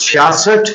66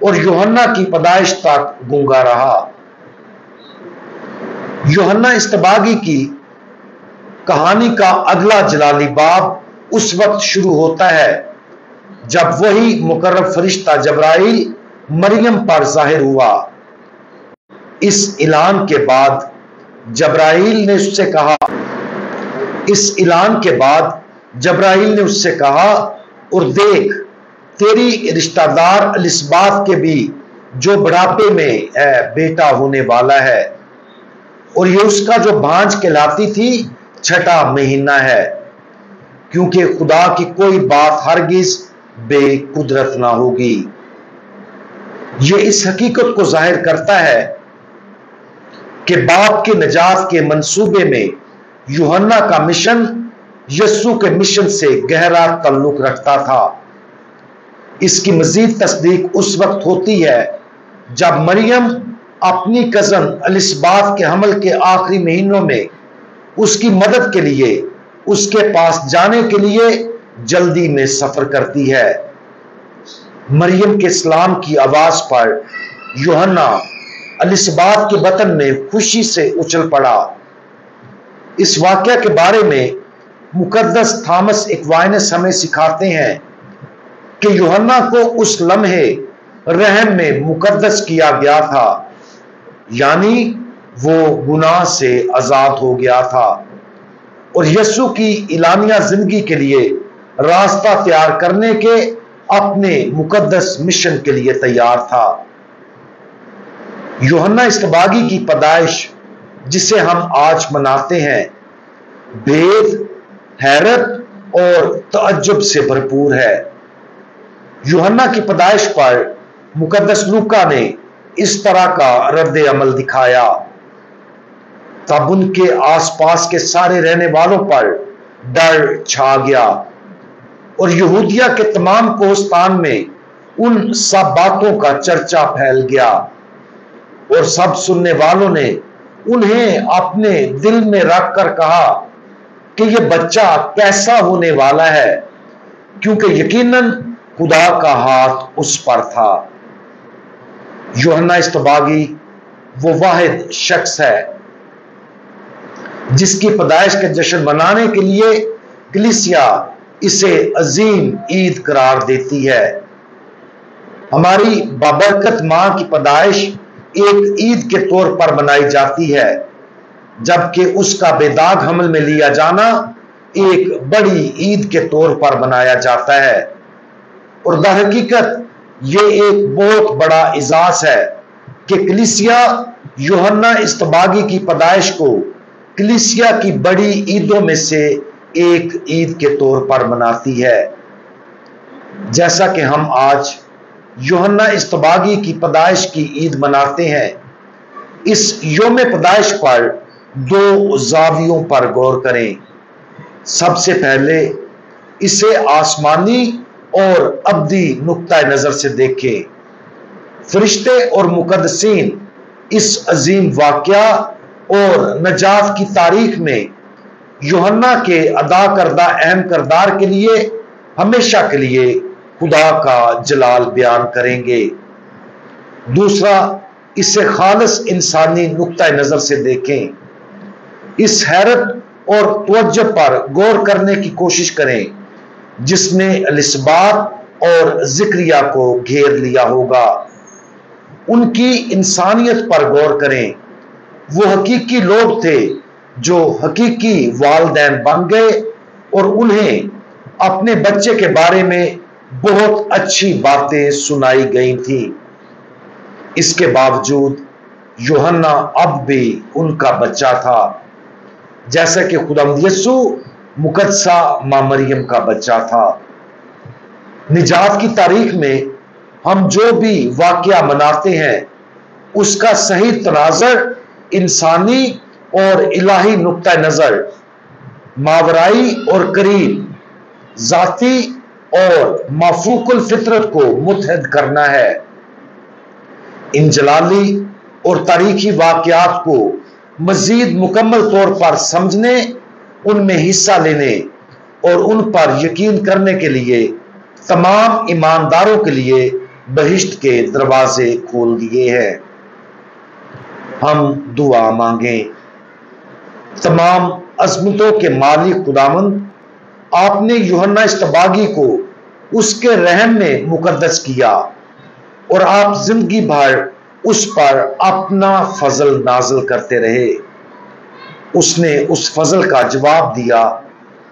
اور یوحنا کی پیدائش تک گونگا رہا۔ یوحنا اصطباغی کی کہانی کا اگلا جلالی باب اس وقت شروع ہوتا ہے جب وہی مقرب فرشتہ جبرائیل مریم پر ظاہر ہوا۔ اس اعلان کے بعد جبرائیل نے اس سے کہا اور دیکھ تیری رشتہ دار الصبات کے بھی جو بڑھاپے میں ہے بیٹا ہونے والا ہے، اور یہ اس کا جو بھانج کہلاتی تھی 6واں مہینہ ہے، کیونکہ خدا کی کوئی بات ہرگز بے قدرت نہ ہوگی۔ یہ اس حقیقت کو ظاہر کرتا ہے کہ باپ کے نجات کے منصوبے میں یوحنا کا مشن یسوع کے مشن سے گہرا تعلق رکھتا تھا۔ اس کی مزید تصدیق اس وقت ہوتی ہے جب مریم اپنی کزن الصبات کے حمل کے آخری مہینوں میں اس کی مدد کے لیے اس کے پاس جانے کے لیے جلدی میں سفر کرتی ہے۔ مریم کے سلام کی آواز پر یوحنا الصبات کے بطن میں خوشی سے اچھل پڑا۔ اس واقعہ کے بارے میں مقدس تھامس ایکوائنس ہمیں سکھاتے ہیں کہ یوحنا کو اس لمحے رحم میں مقدس کیا گیا تھا، یعنی وہ گناہ سے آزاد ہو گیا تھا اور یسوع کی اعلانیہ زندگی کے لیے راستہ تیار کرنے کے اپنے مقدس مشن کے لیے تیار تھا۔ یوحنا اصطباغی کی پیدائش جسے ہم آج مناتے ہیں بھید، حیرت اور تعجب سے بھرپور ہے۔ یوحنا کی پیدائش پر مقدس لوکا نے اس طرح کا رد عمل دکھایا۔ تب ان کے آس پاس کے سارے رہنے والوں پر ڈر چھا گیا اور یہودیہ کے تمام کوہستان میں ان سب باتوں کا چرچا پھیل گیا، اور سب سننے والوں نے انہیں اپنے دل میں رکھ کر کہا کہ یہ بچہ کیسا ہونے والا ہے، کیونکہ یقیناً خدا کا ہاتھ اس پر تھا۔ یوحنا اصطباغی وہ واحد شخص ہے جس کی پیدائش کا جشن منانے کے لیے کلیسیا اسے عظیم عید قرار دیتی ہے۔ ہماری بابرکت ماں کی پیدائش ایک عید کے طور پر منائی جاتی ہے، جبکہ اس کا بے داغ حمل میں لیا جانا ایک بڑی عید کے طور پر منایا جاتا ہے، اور در حقیقت یہ ایک بہت بڑا اعزاز ہے کہ کلیسیا یوحنا اصطباغی کی پیدائش کو کلیسیا کی بڑی عیدوں میں سے ایک عید کے طور پر مناتی ہے۔ جیسا کہ ہم آج یوحنا اصطباغی کی پیدائش کی عید مناتے ہیں، اس یوم پیدائش پر دو زاویوں پر غور کریں۔ سب سے پہلے اسے آسمانی اور ابدی نقطہ نظر سے دیکھیں۔ فرشتے اور مقدسین اس عظیم واقعہ اور نجات کی تاریخ میں یوحنا کے ادا کردہ اہم کردار کے لیے ہمیشہ کے لیے خدا کا جلال بیان کریں گے۔ دوسرا، اسے خالص انسانی نقطہ نظر سے دیکھیں۔ اس حیرت اور توجہ پر غور کرنے کی کوشش کریں جس نے الصبات اور زکریا کو گھیر لیا ہوگا۔ ان کی انسانیت پر غور کریں۔ وہ حقیقی لوگ تھے جو حقیقی والدین بن گئے اور انہیں اپنے بچے کے بارے میں بہت اچھی باتیں سنائی گئی تھیں۔ اس کے باوجود یوحنا اب بھی ان کا بچہ تھا، جیسا کہ خداوند یسوع مقدسہ ماں مریم کا بچہ تھا۔ نجات کی تاریخ میں ہم جو بھی واقعہ مناتے ہیں اس کا صحیح تناظر انسانی اور الہی نقطہ نظر، ماورائی اور قریب، ذاتی اور مافوق الفطرت کو متحد کرنا ہے۔ ان جلالی اور تاریخی واقعات کو مزید مکمل طور پر سمجھنے، ان میں حصہ لینے اور ان پر یقین کرنے کے لیے تمام ایمانداروں کے لیے بہشت کے دروازے کھول دیے ہیں۔ ہم دعا مانگیں۔ تمام عظمتوں کے مالک خداوند، آپ نے یوحنا اصطباغی کو اس کے رحم میں مقدس کیا اور آپ زندگی بھر اس پر اپنا فضل نازل کرتے رہے۔ اس نے اس فضل کا جواب دیا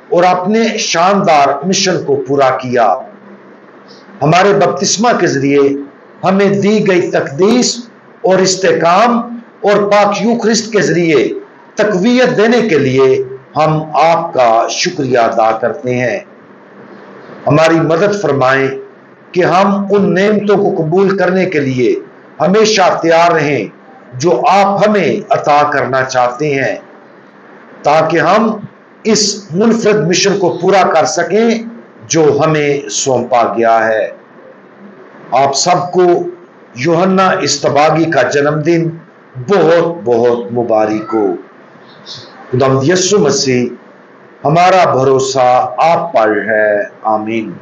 اور اپنے شاندار مشن کو پورا کیا۔ ہمارے بپتسمہ کے ذریعے ہمیں دی گئی تقدیس اور استحکام اور پاک یوخرسٹ کے ذریعے تقویت دینے کے لیے ہم آپ کا شکریہ ادا کرتے ہیں۔ ہماری مدد فرمائیں کہ ہم ان نعمتوں کو قبول کرنے کے لیے ہمیشہ تیار رہیں جو آپ ہمیں عطا کرنا چاہتے ہیں، تاکہ ہم اس منفرد مشن کو پورا کر سکیں جو ہمیں سونپا گیا ہے۔ آپ سب کو یوحنا اصطباغی کا جنم دن بہت بہت مبارک ہو۔ خداوند یسوع مسیح ہمارا بھروسہ آپ پر ہے، آمین۔